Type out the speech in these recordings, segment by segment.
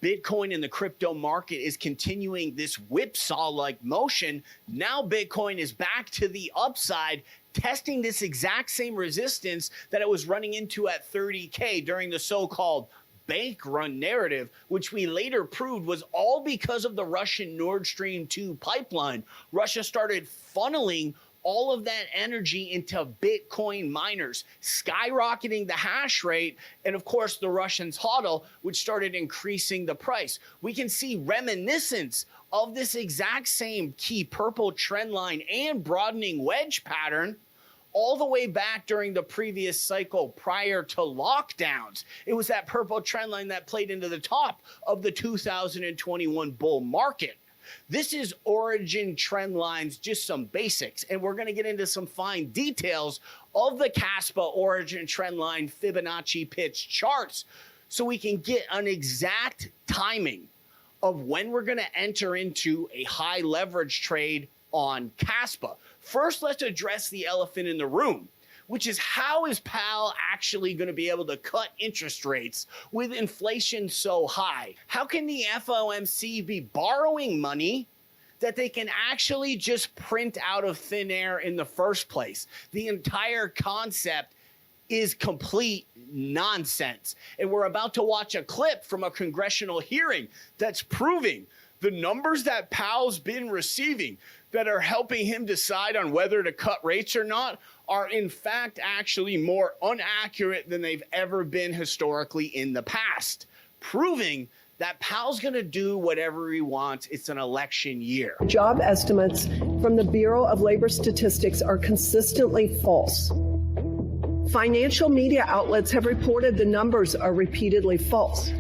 Bitcoin and the crypto market is continuing this whipsaw-like motion. Now Bitcoin is back to the upside, testing this exact same resistance that it was running into at 30K during the so-called bank run narrative, which we later proved was all because of the Russian Nord Stream 2 pipeline. Russia started funneling all of that energy into Bitcoin miners, skyrocketing the hash rate, and of course the Russians hodl, which started increasing the price. We can see reminiscence of this exact same key purple trend line and broadening wedge pattern all the way back during the previous cycle prior to lockdowns. It was that purple trend line that played into the top of the 2021 bull market. This is origin trend lines, just some basics, and we're going to get into some fine details of the Caspa origin trend line Fibonacci pitch charts so we can get an exact timing of when we're going to enter into a high leverage trade on Caspa. First, let's address the elephant in the room, which is how is Powell actually going to be able to cut interest rates with inflation so high? How can the FOMC be borrowing money that they can actually just print out of thin air in the first place? The entire concept is complete nonsense. And we're about to watch a clip from a congressional hearing that's proving the numbers that Powell's been receiving that are helping him decide on whether to cut rates or not are in fact actually more inaccurate than they've ever been historically in the past, proving that Powell's going to do whatever he wants. It's an election year. Job estimates from the Bureau of Labor Statistics are consistently false. Financial media outlets have reported the numbers are repeatedly false.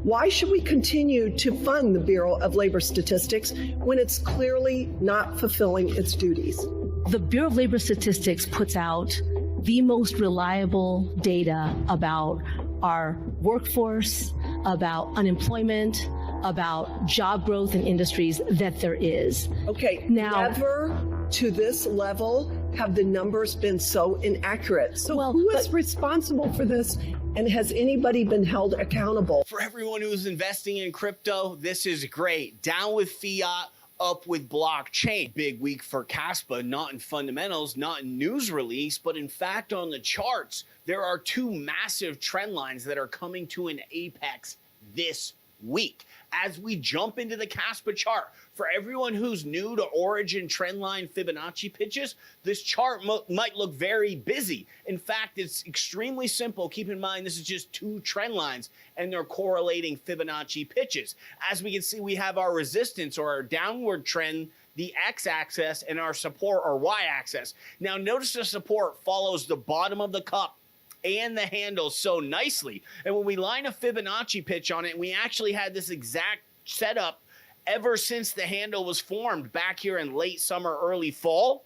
Why should we continue to fund the Bureau of Labor Statistics when it's clearly not fulfilling its duties? The Bureau of Labor Statistics puts out the most reliable data about our workforce, about unemployment, about job growth in industries that there is. Okay, now, never to this level have the numbers been so inaccurate. So who is responsible for this? And has anybody been held accountable? For everyone who's investing in crypto, this is great. Down with fiat, up with blockchain. Big week for Kaspa, not in fundamentals, not in news release, but in fact on the charts. There are two massive trend lines that are coming to an apex this week. As we jump into the Caspa chart, for everyone who's new to origin trendline Fibonacci pitches, this chart might look very busy. In fact, it's extremely simple. Keep in mind, this is just two trend lines and they're correlating Fibonacci pitches. As we can see, we have our resistance or our downward trend, the x-axis, and our support or y-axis. Now notice the support follows the bottom of the cup and the handle so nicely. And when we line a Fibonacci pitch on it, we actually had this exact setup ever since the handle was formed back here in late summer, early fall.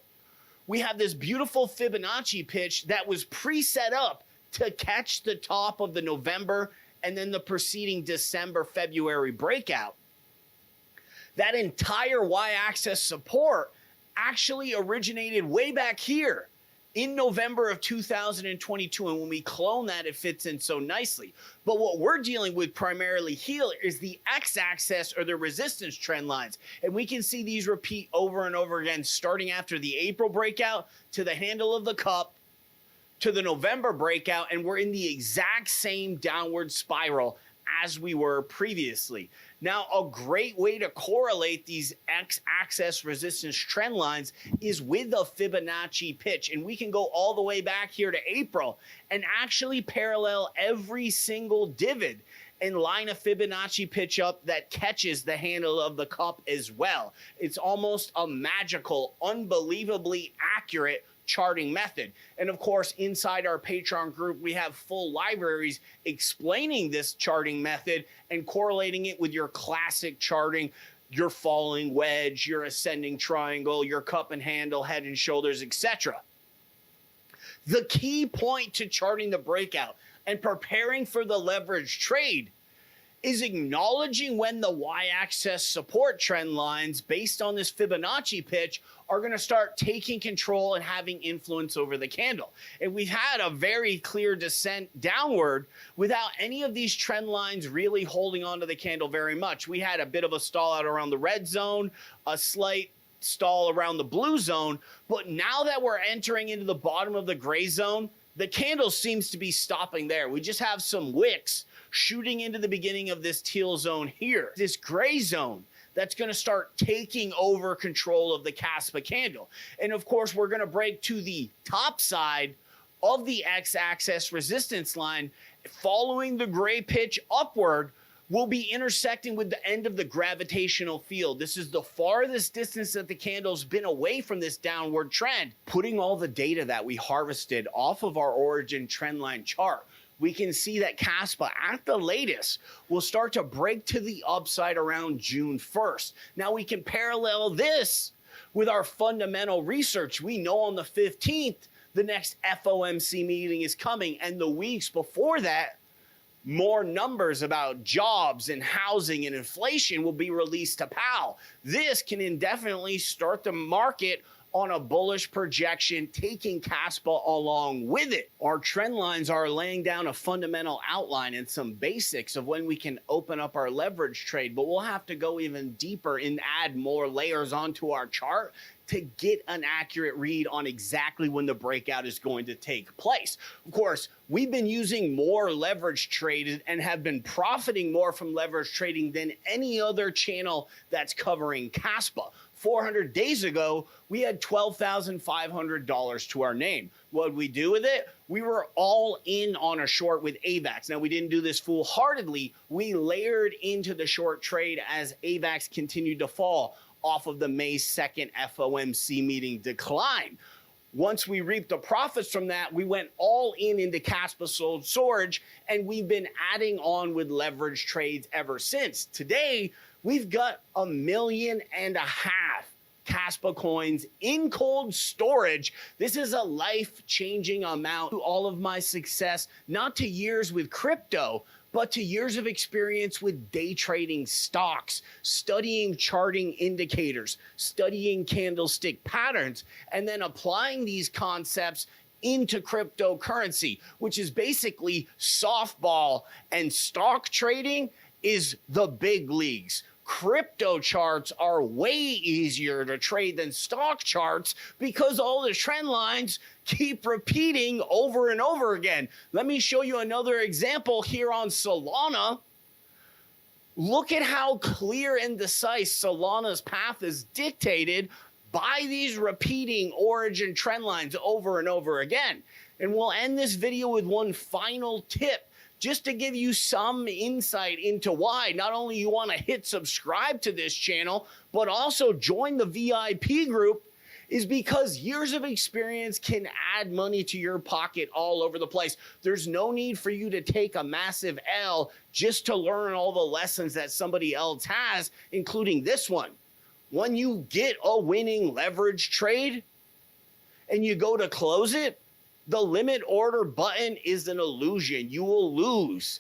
We have this beautiful Fibonacci pitch that was pre-set up to catch the top of the November and then the preceding December, February breakout. That entire y-axis support actually originated way back here in November of 2022, and when we clone that, it fits in so nicely. But what we're dealing with primarily here is the x-axis or the resistance trend lines. And we can see these repeat over and over again, starting after the April breakout to the handle of the cup to the November breakout, and we're in the exact same downward spiral as we were previously. Now, a great way to correlate these x-axis resistance trend lines is with a Fibonacci pitch. And we can go all the way back here to April and actually parallel every single divot and line a Fibonacci pitch up that catches the handle of the cup as well. It's almost a magical, unbelievably accurate charting method. And of course, inside our Patreon group, we have full libraries explaining this charting method and correlating it with your classic charting, your falling wedge, your ascending triangle, your cup and handle, head and shoulders, etc. The key point to charting the breakout and preparing for the leverage trade is acknowledging when the y-axis support trend lines based on this Fibonacci pitch are going to start taking control and having influence over the candle. And we've had a very clear descent downward without any of these trend lines really holding onto the candle very much. We had a bit of a stall out around the red zone, a slight stall around the blue zone, but now that we're entering into the bottom of the gray zone, the candle seems to be stopping there. We just have some wicks shooting into the beginning of this teal zone here, this gray zone that's going to start taking over control of the Caspa candle. And of course, we're going to break to the top side of the x-axis resistance line. Following the gray pitch upward, we'll be intersecting with the end of the gravitational field. This is the farthest distance that the candle's been away from this downward trend. Putting all the data that we harvested off of our origin trendline chart, we can see that Caspa at the latest will start to break to the upside around June 1st. Now we can parallel this with our fundamental research. We know on the 15th, the next FOMC meeting is coming, and the weeks before that, more numbers about jobs and housing and inflation will be released to Powell. This can indefinitely start the market on a bullish projection, taking Caspa along with it. Our trend lines are laying down a fundamental outline and some basics of when we can open up our leverage trade, but we'll have to go even deeper and add more layers onto our chart to get an accurate read on exactly when the breakout is going to take place. Of course, we've been using more leverage traded and have been profiting more from leverage trading than any other channel that's covering Caspa. 400 days ago, we had $12,500 to our name. What did we do with it? We were all in on a short with AVAX. Now, we didn't do this foolhardily. We layered into the short trade as AVAX continued to fall off of the May 2nd FOMC meeting decline. Once we reaped the profits from that, we went all in into Kaspa sold storage, and we've been adding on with leverage trades ever since. Today, we've got 1.5 million Kaspa coins in cold storage. This is a life-changing amount to all of my success, not to years with crypto, but to years of experience with day trading stocks, studying charting indicators, studying candlestick patterns, and then applying these concepts into cryptocurrency, which is basically softball, and stock trading is the big leagues. Crypto charts are way easier to trade than stock charts because all the trend lines keep repeating over and over again. Let me show you another example here on Solana. Look at how clear and decisive Solana's path is dictated by these repeating origin trend lines over and over again. And we'll end this video with one final tip, just to give you some insight into why not only you want to hit subscribe to this channel, but also join the VIP group, is because years of experience can add money to your pocket all over the place. There's no need for you to take a massive L just to learn all the lessons that somebody else has, including this one. When you get a winning leverage trade and you go to close it, the limit order button is an illusion. You will lose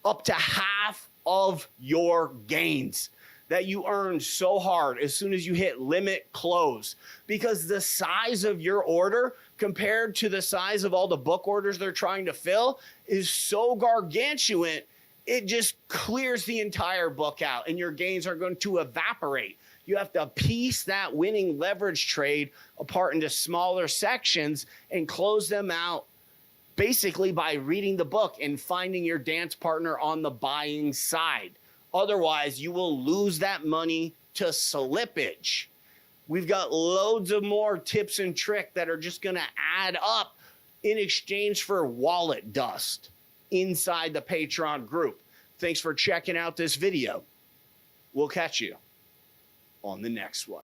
up to half of your gains that you earned so hard as soon as you hit limit close, because the size of your order compared to the size of all the book orders they're trying to fill is so gargantuan, it just clears the entire book out and your gains are going to evaporate. You have to piece that winning leverage trade apart into smaller sections and close them out basically by reading the book and finding your dance partner on the buying side. Otherwise, you will lose that money to slippage. We've got loads of more tips and tricks that are just going to add up in exchange for wallet dust inside the Patreon group. Thanks for checking out this video. We'll catch you on the next one.